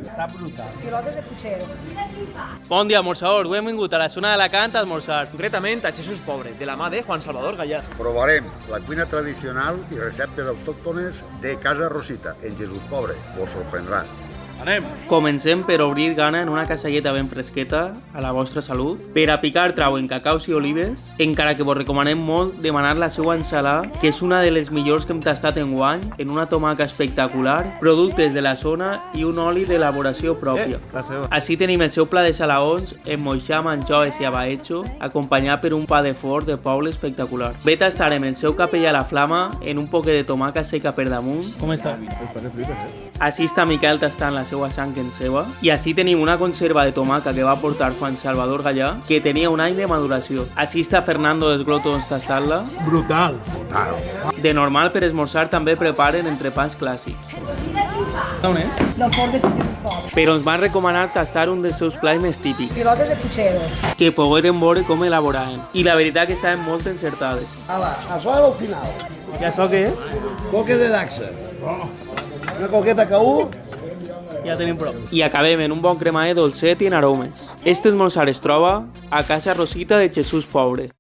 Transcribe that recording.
Està brutal. Pilotes de puchero. Bon dia, amorçador. Avui hem vingut a la zona d'Alacant a esmorzar. Concretament a Jesús Pobre, de la mà de Juan Salvador Gallà. Provarem la cuina tradicional i receptes autòctones de Casa Rosita, en Jesús Pobre. Vos sorprendrà. Anem! Comencem per obrir gana en una casalleta ben fresqueta, a la vostra salut. Per a picar trauen cacaus i olives, encara que vos recomanem molt demanar la seva ensalada, que és una de les millors que hem tastat enguany, en una tomaca espectacular, productes de la zona i un oli d'elaboració pròpia. La seva. Així tenim el seu pla de salaons amb moixà, anxoves i abaetxo, acompanyat per un pa de forn de poble espectacular. Ve tastarem el seu capell a la flama en un poquet de tomaca seca per damunt. Com està? Així està Miquel tastant la seva sang en ceba. I així tenim una conserva de tomaca que va portar Juan Salvador Gallà, que tenia un any de maduració. Així està Fernando dels Glotons tastant-la. Brutal. De normal, per esmorzar també preparen entrepans clàssics. On és? Del forn de Jesús Pobre. Però ens van recomanar tastar un dels seus plats més típics, Pilotes de puchero. que pogueren veure com elaboraven. I la veritat que estaven molt encertades. Ala, això era el final. I això què és? Coques de dacsa. Una coqueta que Ja tenim prou. I acabem en un bon cremaer dolcet i en aromes. Este esmorzar es troba a Casa Rosita de Jesús Pobre.